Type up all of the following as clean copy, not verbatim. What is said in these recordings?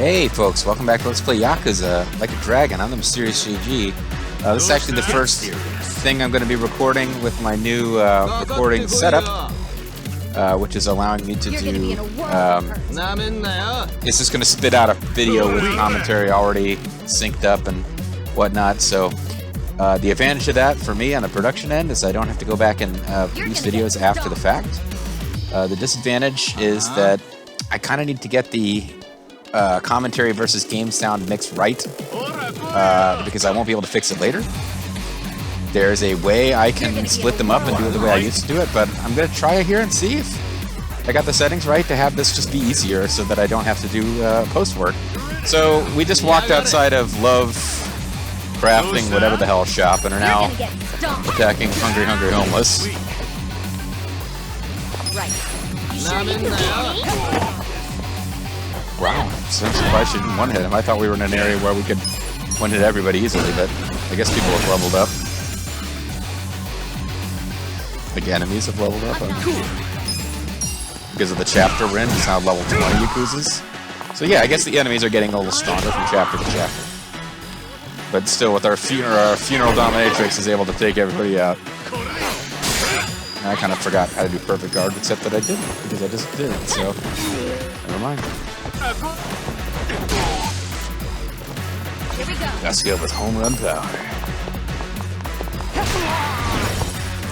Hey folks, welcome back to Let's Play Yakuza Like a Dragon. I'm the Mysterious JG. This is actually the first thing I'm going to be recording with my new recording setup, which is allowing me to do... it's just going to spit out a video with commentary already synced up and whatnot, so the advantage of that for me on the production end is I don't have to go back and produce videos after the fact. The disadvantage is that I kind of need to get the commentary versus game sound mix right, because I won't be able to fix it later. There's a way I can split them up and do it the way I used to do it, but I'm going to try it here and see if I got the settings right to have this just be easier so that I don't have to do post work. So we just walked outside of Love Crafting whatever the hell shop and are now attacking Hungry Homeless. Wow, I'm surprised she didn't one-hit him. I thought we were in an area where we could one-hit everybody easily, but I guess people have leveled up. Like enemies have leveled up. Because of the chapter we're in, it's now level 20 Yakuzas. So yeah, I guess the enemies are getting a little stronger from chapter to chapter. But still, with our funeral dominatrix is able to take everybody out. And I kind of forgot how to do perfect guard, except that I didn't, because I just did, so never mind. Let's go with home run power.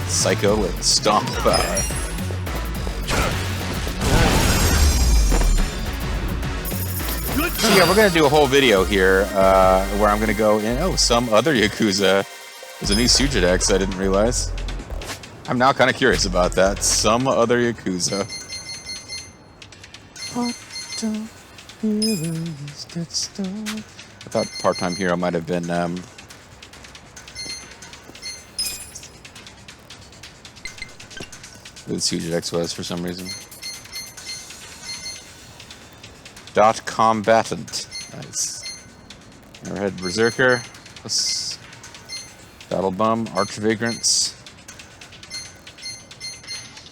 Psycho with stomp power. So yeah, we're gonna do a whole video here where I'm gonna go in. Oh, some other Yakuza. There's a new Sujidex I didn't realize. I'm now kind of curious about that. Some other Yakuza. Part-time heroes get started. I thought Part-Time Hero might have been who the Sujidex was for some reason. Dot Combatant. Nice. Never had Berserker. Battle Bum. Arch Vagrants.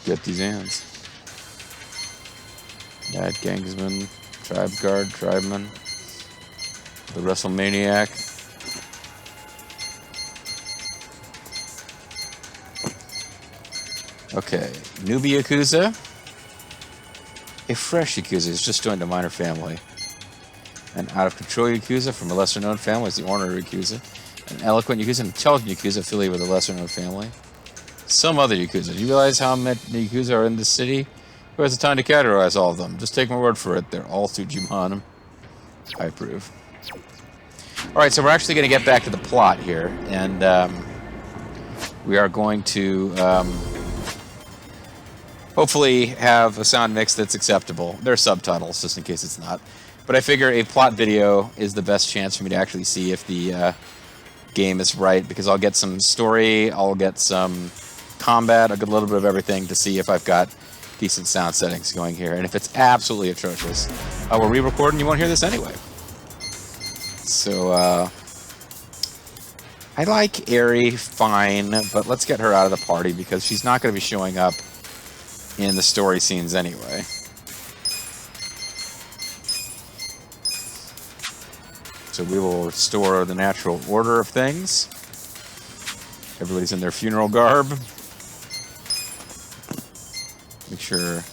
Get these hands. Mad Gangsman. Tribe Guard. Tribeman. The WrestleManiac. Okay. Newbie Yakuza. A fresh Yakuza has just joined a minor family. An out-of-control Yakuza from a lesser-known family is the ornery Yakuza. An eloquent Yakuza, an intelligent Yakuza affiliated with a lesser-known family. Some other Yakuza. Do you realize how many Yakuza are in this city? Who has the time to categorize all of them? Just take my word for it. They're all Tsujiman. I approve. Alright, so we're actually going to get back to the plot here. And we are going to hopefully have a sound mix that's acceptable. There are subtitles, just in case it's not. But I figure a plot video is the best chance for me to actually see if the game is right, because I'll get some story, I'll get some combat, I'll get a little bit of everything to see if I've got decent sound settings going here. And if it's absolutely atrocious, we're re-recording, you won't hear this anyway. So, I like Eri fine, but let's get her out of the party because she's not going to be showing up in the story scenes anyway. So we will restore the natural order of things. Everybody's in their funeral garb. Make sure...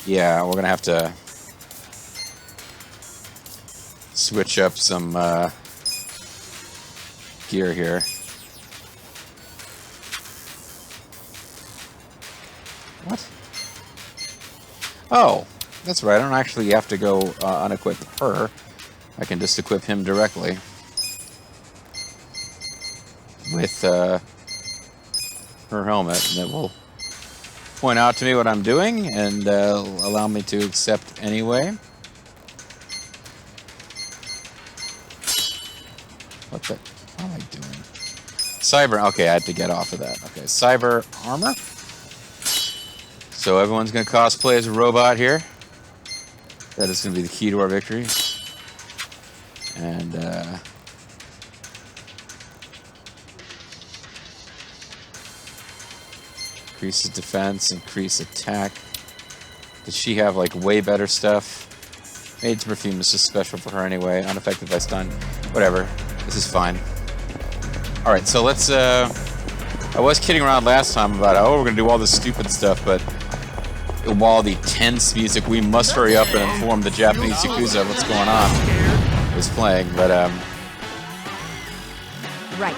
Yeah, we're going to have to switch up some gear here. What? Oh, that's right. I don't actually have to go unequip her. I can just equip him directly with her helmet, and it will point out to me what I'm doing and allow me to accept anyway. What the? What am I doing? Cyber. Okay, I had to get off of that. Okay, cyber armor. So everyone's going to cosplay as a robot here. That is going to be the key to our victory. And, increases defense, increase attack. Does she have, like, way better stuff? Maid's perfume is just special for her anyway. Unaffected by stun. Whatever. This is fine. Alright, so let's, I was kidding around last time about, oh, we're gonna do all this stupid stuff, but while the tense music, we must hurry up and inform the Japanese Yakuza what's going on, is playing, but, Right.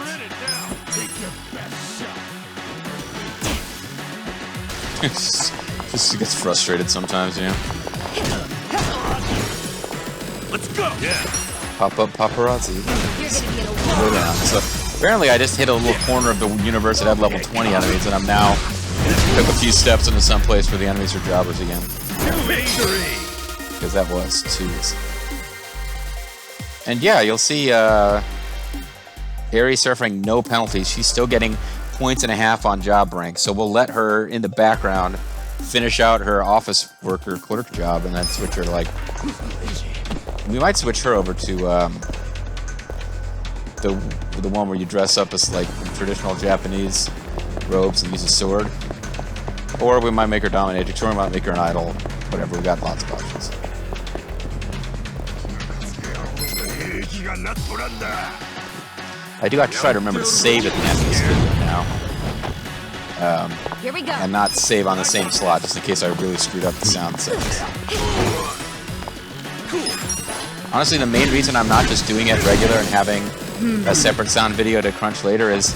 just gets frustrated sometimes, you know? Let's go! Yeah. Pop up paparazzi. You're gonna be in a Go down. So apparently I just hit a little corner of the universe that had level 20 enemies, and I'm now took a few steps into some place where the enemies are jobbers again. Victory! Because that was too easy. And yeah, you'll see Aerie suffering no penalties. She's still getting 1.5 points on job rank, so we'll let her in the background finish out her office worker clerk job and then switch her to like... We might switch her over to the one where you dress up as like traditional Japanese robes and use a sword. Or we might make her dominatrix, or we might make her an idol. Whatever, we got lots of options. I do have to try to remember to save at the end of this video now. Here we go. And not save on the same slot, just in case I really screwed up the sound settings. Honestly, the main reason I'm not just doing it regular and having a separate sound video to crunch later is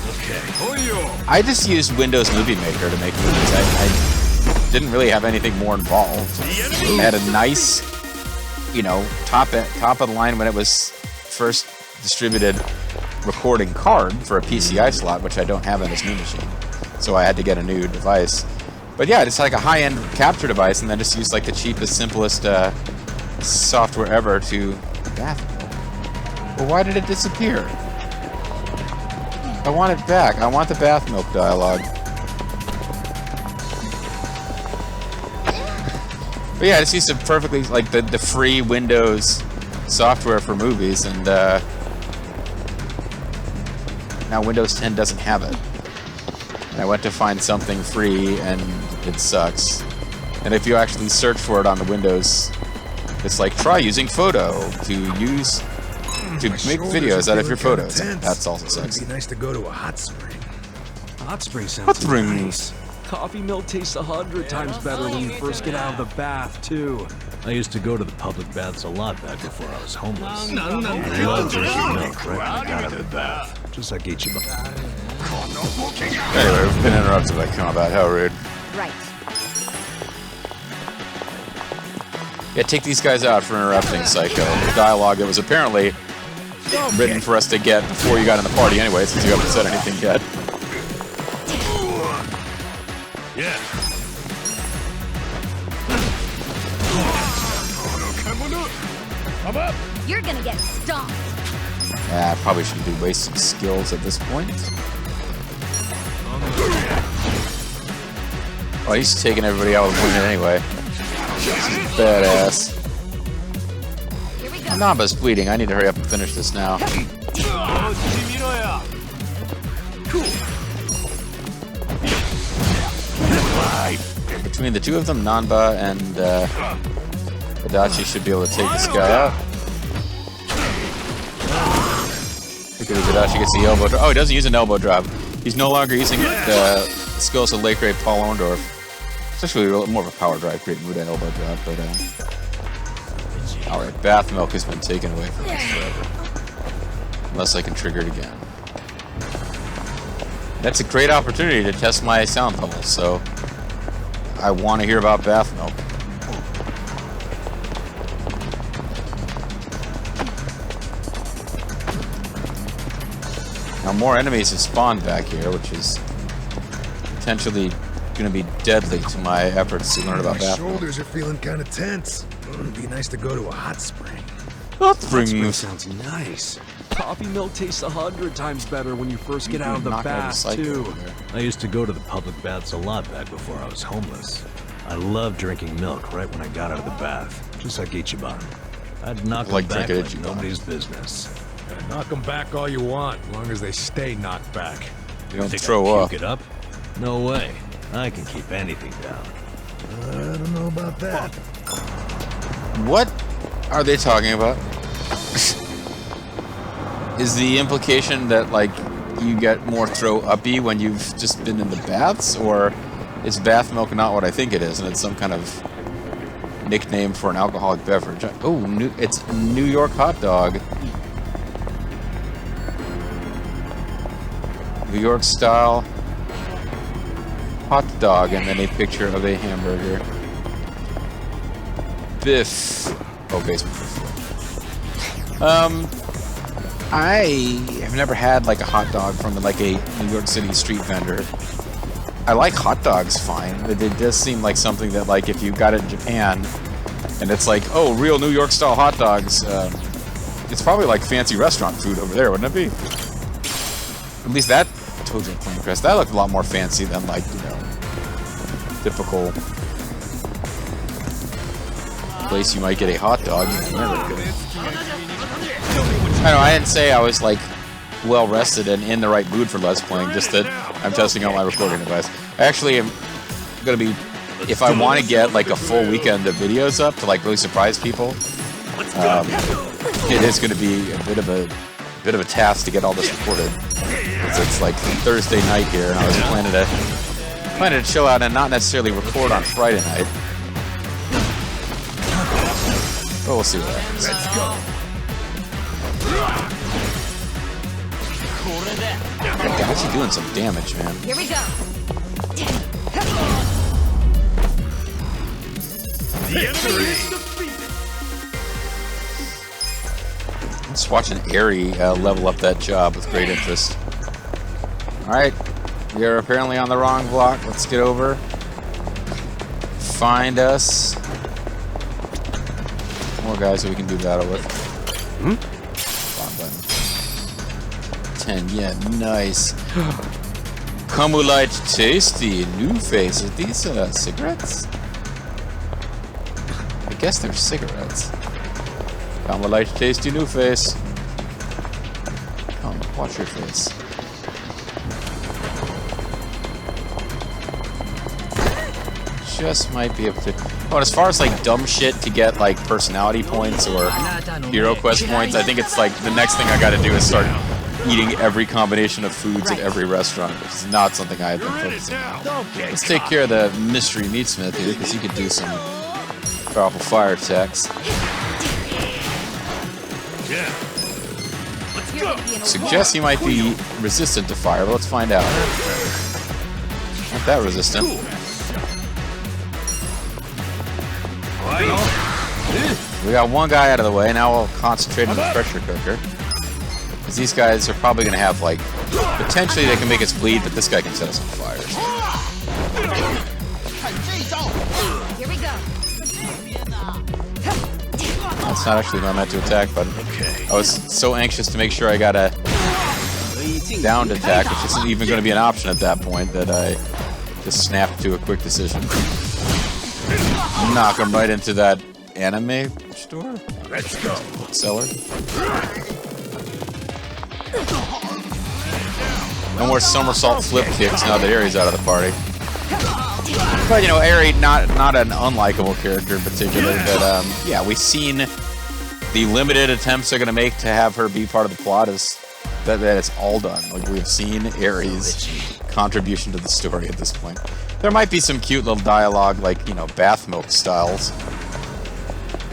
I just used Windows Movie Maker to make movies. I didn't really have anything more involved. I had a nice, you know, top of the line when it was first distributed recording card for a PCI slot, which I don't have in this new machine. So I had to get a new device. But yeah, it's like a high-end capture device, and then just use like the cheapest, simplest software ever to bath. Well, why did it disappear? I want it back. I want the bath milk dialogue. But yeah, I just used to perfectly like the free Windows software for movies, and now Windows 10 doesn't have it. And I went to find something free, and it sucks. And if you actually search for it on the Windows, it's like, try using Photo to make videos out of your photos. That's also sucks. It'd be nice to go to a hot spring. Hot spring sounds Hot springs. nice. Coffee milk tastes 100 times better when you first get out of the bath, too. I used to go to the public baths a lot back before I was homeless. No, I loved drinking milk right when I got out of the bath. Just like Ichiban. Anyway, we've been interrupted by combat. How rude. Right. Yeah, take these guys out for interrupting Psycho. The dialogue that was apparently written for us to get before you got in the party anyway, since you haven't said anything yet. Yeah. You're gonna get stomped. I probably shouldn't be wasting skills at this point. Oh, he's taking everybody out with one hit anyway. Badass. Here we go. Namba's bleeding. I need to hurry up and finish this now. Between the two of them, Nanba and Adachi should be able to take this guy out. Because Adachi gets the elbow drop. Oh, he doesn't use an elbow drop. He's no longer using the skills of late grade Paul Orndorff. It's actually more of a power drive, great Muda elbow drop, but alright, bath milk has been taken away from us forever. Unless I can trigger it again. That's a great opportunity to test my sound levels, so I want to hear about bath milk. Now more enemies have spawned back here, which is potentially going to be deadly to my efforts to learn about My bath milk. shoulders are feeling kind of tense. It'd be nice to go to a hot spring. Hot Hot spring springs. sounds nice. Coffee milk tastes 100 times better when you first get out of the Knock out a bath, Psycho too. over there. I used to go to the public baths a lot back before I was homeless. I loved drinking milk right when I got out of the bath, just like Ichiban. I'd knock Like them back drinking like Ichiban. nobody's business. Knock them back all you want, as long as they stay knocked back. You don't Think throw I'd up. puke it up? No way. I can keep anything down. I don't know about that. What are they talking about? Is the implication that, like, you get more throw-uppy when you've just been in the baths? Or is bath milk not what I think it is, and it's some kind of nickname for an alcoholic beverage? Oh, it's New York hot dog. New York style hot dog, and then a picture of a hamburger. Biff. Oh, basement biff. I have never had like a hot dog from like a New York City street vendor. I like hot dogs fine, but it does seem like something that, like, if you got it in Japan and it's like, oh, real New York style hot dogs, it's probably like fancy restaurant food over there, wouldn't it be? At least that Toad's and Plain Crest, that looked a lot more fancy than, like, you know, typical place you might get a hot dog. I know, I didn't say I was, like, well rested and in the right mood for Let's Playing, just that I'm testing out my recording device. I actually am going to be, if I want to get, like, a full weekend of videos up to, like, really surprise people, it is going to be a bit of a task to get all this recorded. It's like Thursday night here, and I was planning to chill out and not necessarily record on Friday night. But we'll see what happens. Let's go. That guy's actually doing some damage, man. Here we go. The enemy is defeated. Just watching Airy level up that job with great interest. Alright, we are apparently on the wrong block. Let's get over. Find us more guys that we can do battle with. Button. 10, yeah, nice. Camulite tasty, new face. Are these cigarettes? I guess they're cigarettes. Camulite tasty, new face. Come, watch your face. Just might be able to. Oh, and as far as like dumb shit to get like personality points or hero quest points, I think it's like the next thing I got to do is start eating every combination of foods at every restaurant, which is not something I have been focusing on. Let's take care of the mystery meatsmith here because he could do some powerful fire attacks. Yeah. Let's go. Suggests he might be resistant to fire, but let's find out. Not that resistant. We got one guy out of the way, now we'll concentrate on the pressure cooker. Because these guys are probably going to have, like, potentially they can make us bleed, but this guy can set us on fire. Here we go. That's not actually what I meant to attack, but I was so anxious to make sure I got a downed attack, which isn't even going to be an option at that point, that I just snapped to a quick decision. Knock him right into that anime store? Let's go. Seller? No more somersault flip kicks now that Aery's out of the party. But, you know, Aery, not an unlikable character in particular, but, yeah, we've seen the limited attempts they're going to make to have her be part of the plot is that it's all done. Like, we've seen Aery's contribution to the story at this point. There might be some cute little dialogue, like, you know, bath milk styles.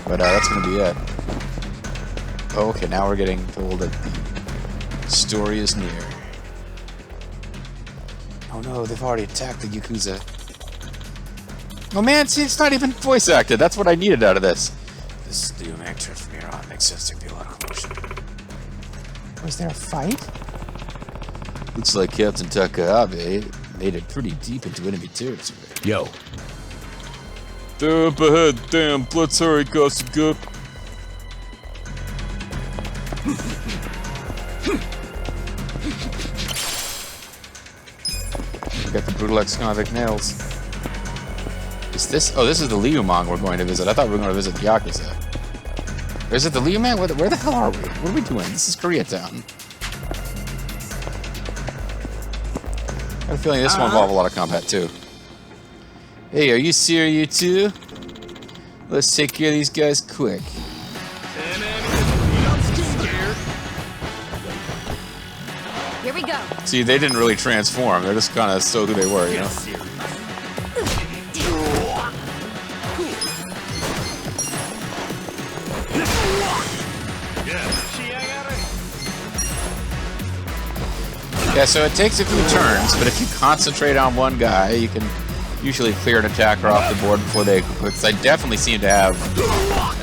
But that's going to be it. Oh, okay, now we're getting told that the story is near. Oh no, they've already attacked the Yakuza. Oh man, see, it's not even voice acted. That's what I needed out of this. This is the new actor from here on. Makes sense to be a lot of emotion. Was there a fight? Looks like Captain Takahabe made it pretty deep into enemy territory. Yo. They're up ahead, damn, let's hurry, Kasuga. Got the brutal ex-convict nails. Is this? Oh, this is the Liumang we're going to visit. I thought we were going to visit Yakuza. Is it the Liumang? Where the hell are we? What are we doing? This is Koreatown. I have a feeling this will involve a lot of combat too. Hey, are you serious, you two? Let's take care of these guys quick. we go. See, they didn't really transform. They're just kind of still who they were, you know? Yeah, so it takes a few turns, but if you concentrate on one guy, you can usually clear an attacker off the board before they... Because I definitely seem to have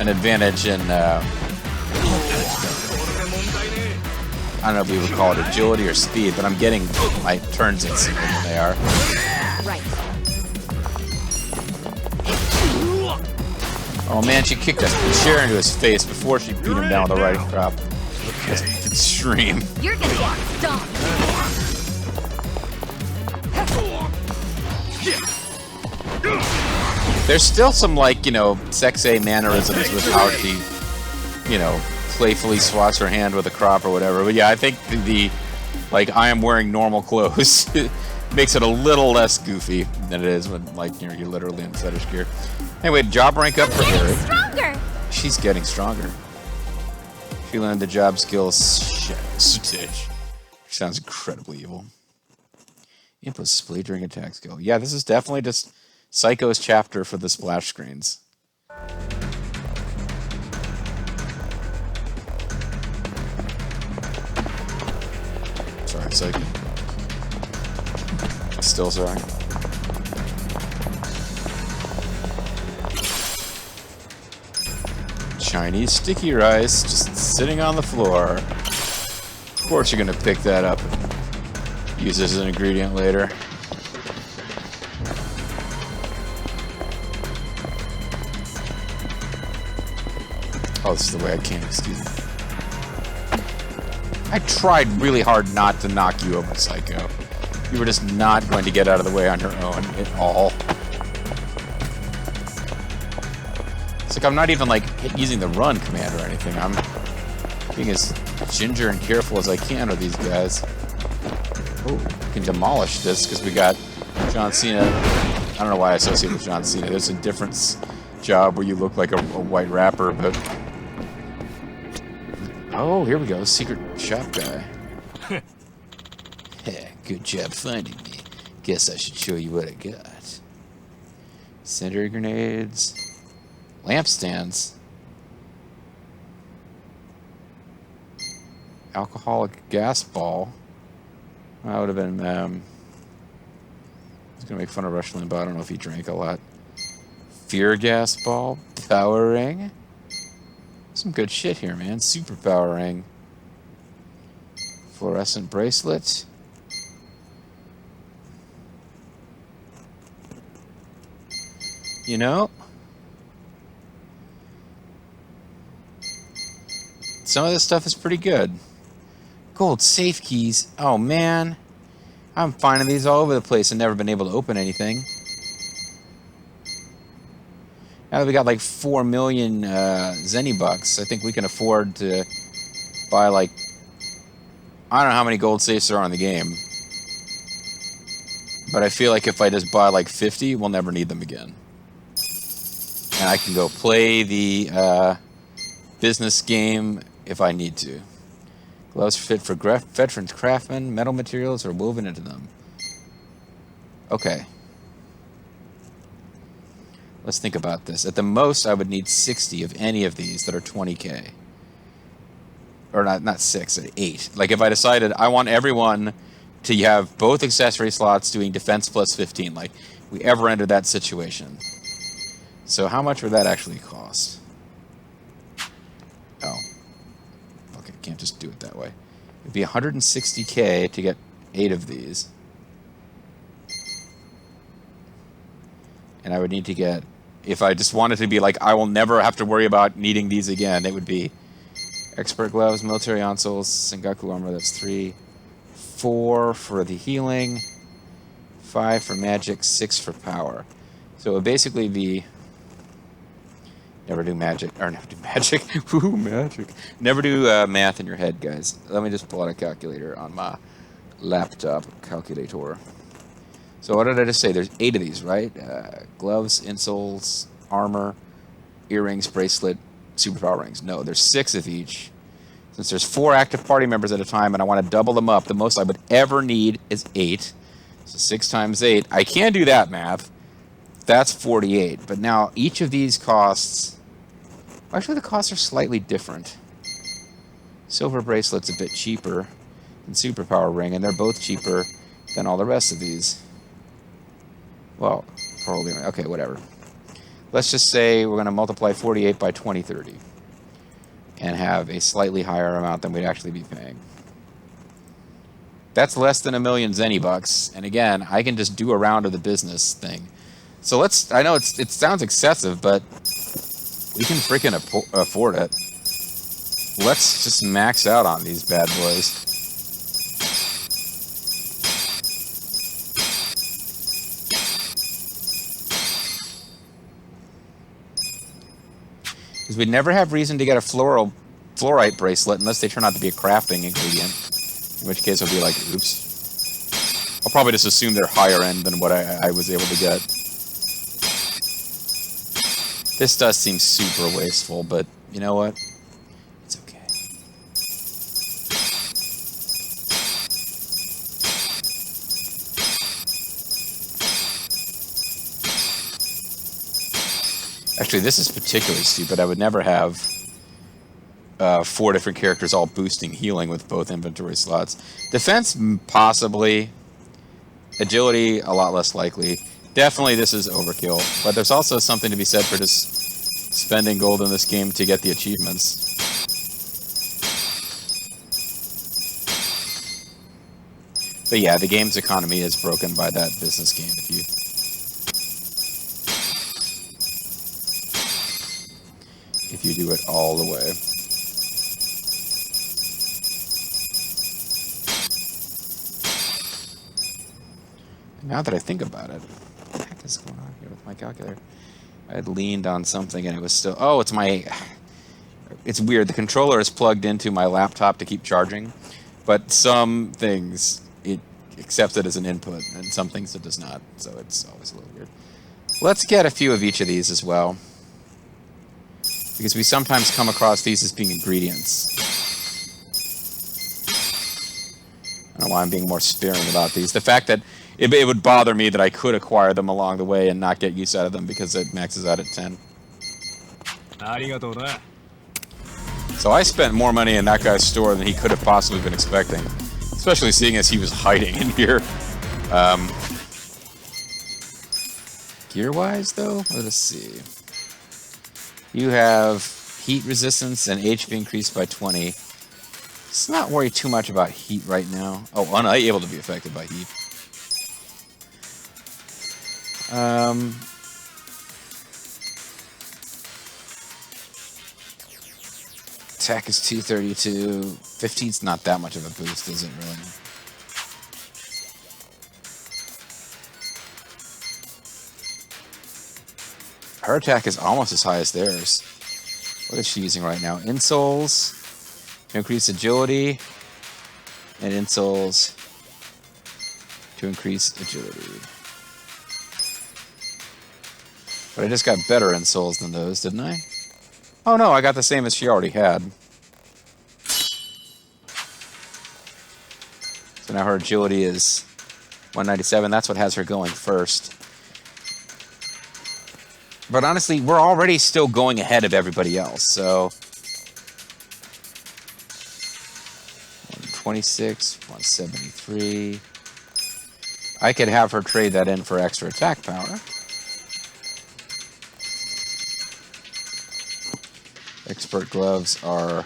an advantage in... I don't know if you would call it agility or speed, but I'm getting my turns in sooner than they are. Right. Oh man, she kicked a chair into his face before she beat him down with a riding crop. That's extreme. You're gonna get stomped. There's still some, like, you know, sexy mannerisms with how she, you know, playfully swats her hand with a crop or whatever. But yeah, I think the like, I am wearing normal clothes makes it a little less goofy than it is when, like, you're literally in fetish gear. Anyway, job rank up for Harry. Stronger. She's getting stronger. She learned the job skills Stitch. Which sounds incredibly evil. Input display during attack skill. Yeah, this is definitely just Psycho's chapter for the splash screens. Sorry, Psycho. Still sorry. Chinese sticky rice just sitting on the floor. Of course you're gonna pick that up and use this as an ingredient later. Oh, this is the way I can, excuse me. I tried really hard not to knock you over, Psycho. You were just not going to get out of the way on your own at all. It's like I'm not even, like, using the run command or anything. I'm being as ginger and careful as I can with these guys. Oh, we can demolish this because we got John Cena. I don't know why I associate with John Cena. There's a different job where you look like a white rapper, but... Oh, here we go. Secret shop guy. Hey, good job finding me. Guess I should show you what I got. Incendiary grenades. Lampstands. Alcoholic gas ball. That would have been, I was gonna make fun of Rush Limbaugh. I don't know if he drank a lot. Fear gas ball. Power ring. Some good shit here, man. Super power ring. Fluorescent bracelet. You know, some of this stuff is pretty good. Gold safe keys. Oh, man. I'm finding these all over the place and never been able to open anything. Now that we got like 4 million Zenny bucks, I think we can afford to buy like... I don't know how many gold safes there are in the game. But I feel like if I just buy like 50, we'll never need them again. And I can go play the business game if I need to. Gloves fit for veterans craftsmen. Metal materials are woven into them. Okay. Let's think about this. At the most, I would need 60 of any of these that are 20k. Or not 6, 8. Like if I decided I want everyone to have both accessory slots doing defense plus 15. Like we ever entered that situation. So how much would that actually cost? Oh. Okay, can't just do it that way. It'd be 160k to get 8 of these. And I would need to get, if I just wanted to be like, I will never have to worry about needing these again, it would be expert gloves, military onsoles, Sengaku armor, that's 3. 4 for the healing, 5 for magic, 6 for power. So it would basically be, never do magic, or never do magic, woohoo, magic. Never do math in your head, guys. Let me just pull out a calculator on my laptop calculator. So what did I just say? There's 8 of these, right? Gloves, insoles, armor, earrings, bracelet, superpower rings. No, there's 6 of each. Since there's 4 active party members at a time and I want to double them up, the most I would ever need is 8. So 6 times 8. I can do that math. That's 48. But now each of these costs... Actually, the costs are slightly different. Silver Bracelet's a bit cheaper than Superpower Ring, and they're both cheaper than all the rest of these. Well, probably... Okay, whatever. Let's just say we're going to multiply 48 by 2030 and have a slightly higher amount than we'd actually be paying. That's less than $1 million Zenny bucks, and again, I can just do a round of the business thing. So let's... I know it sounds excessive, but we can freaking afford it. Let's just max out on these bad boys. Because we'd never have reason to get a fluorite bracelet unless they turn out to be a crafting ingredient. In which case I'll be like, oops. I'll probably just assume they're higher end than what I was able to get. This does seem super wasteful, but you know what? It's okay. Actually, this is particularly stupid. I would never have 4 different characters all boosting healing with both inventory slots. Defense, possibly. Agility, a lot less likely. Definitely this is overkill. But there's also something to be said for just spending gold in this game to get the achievements. But yeah, the game's economy is broken by that business game. If you do it all the way. Now that I think about it, what the heck is going on here with my calculator? I had leaned on something and it was still... Oh, it's my... It's weird. The controller is plugged into my laptop to keep charging, but some things it accepts it as an input, and some things it does not, so it's always a little weird. Let's get a few of each of these as well, because we sometimes come across these as being ingredients. I don't know why I'm being more sparing about these. The fact that it would bother me that I could acquire them along the way and not get use out of them because it maxes out at 10. So I spent more money in that guy's store than he could have possibly been expecting. Especially seeing as he was hiding in here. Gear-wise, though? Let us see. You have heat resistance and HP increased by 20. Let's not worry too much about heat right now. Oh, unable to be affected by heat. Attack is 232. 15's not that much of a boost, is it really? Her attack is almost as high as theirs. What is she using right now? Insoles to increase agility, and insoles to increase agility. But I just got better insoles than those, didn't I? Oh no, I got the same as she already had. So now her agility is 197. That's what has her going first. But honestly, we're already still going ahead of everybody else, so... 126, 173... I could have her trade that in for extra attack power. Expert gloves are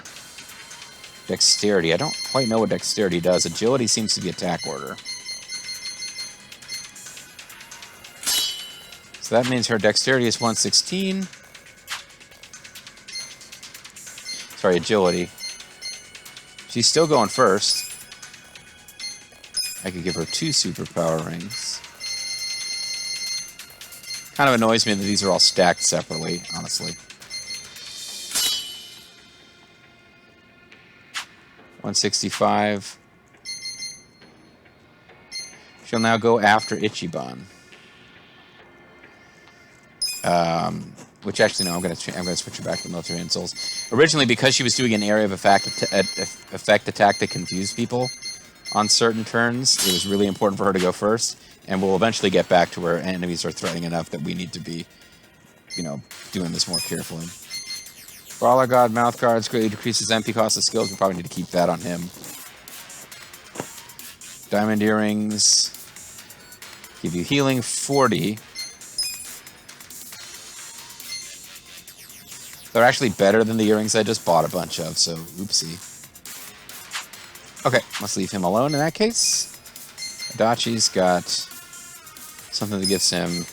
dexterity. I don't quite know what dexterity does. Agility seems to be attack order. So that means her dexterity is 116. Sorry, agility. She's still going first. I could give her 2 superpower rings. Kind of annoys me that these are all stacked separately, honestly. 165. She'll now go after Ichiban. which actually no, I'm gonna switch her back to military insults. Originally, because she was doing an area of effect attack that confused people on certain turns, it was really important for her to go first. And we'll eventually get back to where enemies are threatening enough that we need to be, you know, doing this more carefully. Brawler God mouth guards greatly decreases MP cost of skills. We probably need to keep that on him. Diamond earrings give you healing 40. They're actually better than the earrings I just bought a bunch of, so oopsie. Okay, let's leave him alone in that case. Adachi's got something that gives him...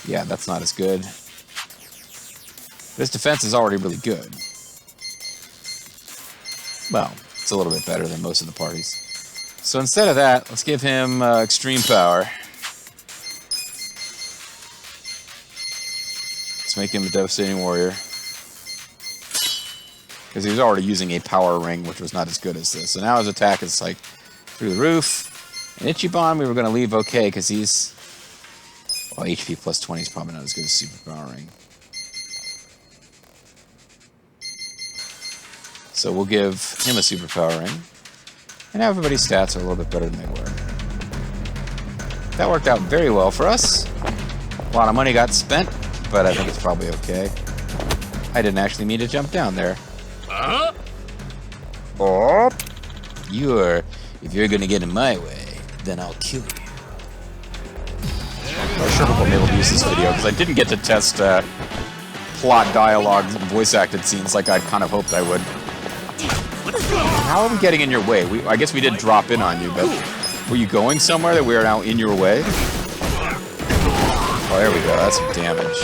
Yeah, that's not as good. But his defense is already really good. Well, it's a little bit better than most of the parties. So instead of that, let's give him extreme power. Let's make him a devastating warrior. Because he was already using a power ring, which was not as good as this. So now his attack is like through the roof. And Ichiban we were going to leave okay, because he's... Well, HP plus 20 is probably not as good as Superpower Ring. So we'll give him a Superpower Ring. And now everybody's stats are a little bit better than they were. That worked out very well for us. A lot of money got spent, but I think it's probably okay. I didn't actually mean to jump down there. Oh! If you're going to get in my way, then I'll kill you. I'm sure people may have used this video, because I didn't get to test plot, dialogue, voice acted scenes like I kind of hoped I would. How are we getting in your way? I guess we did drop in on you, but were you going somewhere that we are now in your way? Oh, there we go. That's some damage.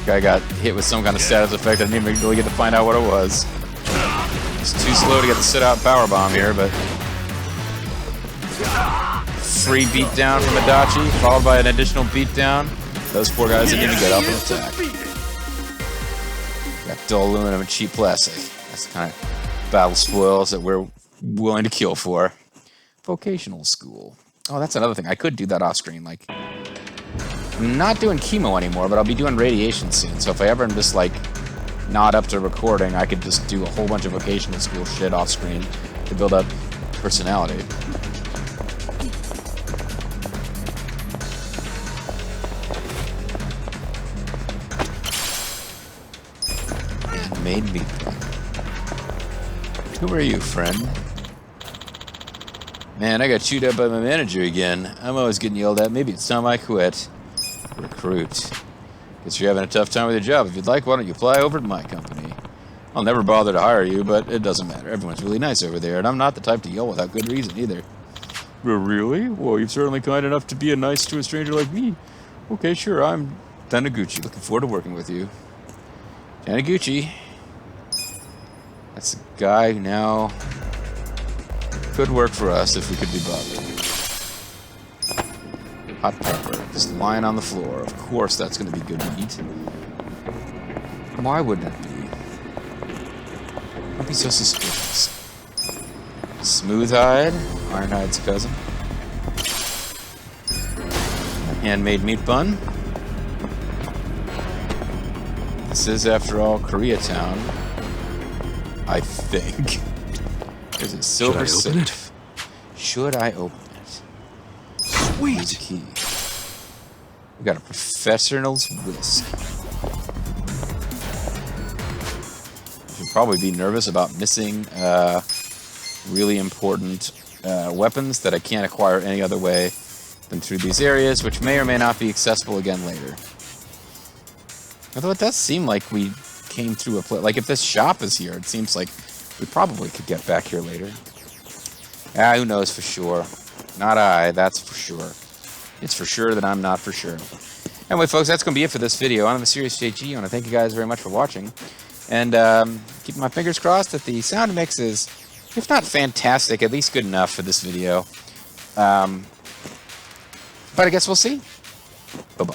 Guy got hit with some kind of status effect. I didn't even really get to find out what it was. It's too slow to get the sit-out powerbomb here, but... Free beatdown from Adachi, followed by an additional beatdown. Those poor guys didn't even get up and attack. Got dull aluminum and cheap plastic. That's the kind of battle spoils that we're willing to kill for. Vocational school. Oh, that's another thing. I could do that off-screen. Like, I'm not doing chemo anymore, but I'll be doing radiation soon. So if I ever am just, like, not up to recording, I could just do a whole bunch of vocational school shit off-screen to build up personality. Made me. Who are you, friend? Man, I got chewed up by my manager again. I'm always getting yelled at. Maybe it's time I quit. Recruit. Guess you're having a tough time with your job. If you'd like, why don't you fly over to my company? I'll never bother to hire you, but it doesn't matter. Everyone's really nice over there, and I'm not the type to yell without good reason either. Really? Well, you're certainly kind enough to be nice to a stranger like me. Okay, sure, I'm Taniguchi. Looking forward to working with you. Taniguchi. That's a guy who now could work for us if we could be bothered. Hot pepper, just lying on the floor. Of course that's going to be good to eat. Why wouldn't it be? Don't be so suspicious. Smooth-Hide, Ironhide's cousin. Handmade meat bun. This is, after all, Koreatown. I think. There's a silver safe. Should I open it? Sweet key. We got a professional's whisk. I should probably be nervous about missing really important weapons that I can't acquire any other way than through these areas, which may or may not be accessible again later. Although it does seem like we came through a place. Like, if this shop is here, it seems like we probably could get back here later. Ah, who knows for sure. Not I, that's for sure. It's for sure that I'm not for sure. Anyway, folks, that's going to be it for this video. I'm the Serious JG. I want to thank you guys very much for watching. And keeping my fingers crossed that the sound mix is, if not fantastic, at least good enough for this video. But I guess we'll see. Bye-bye.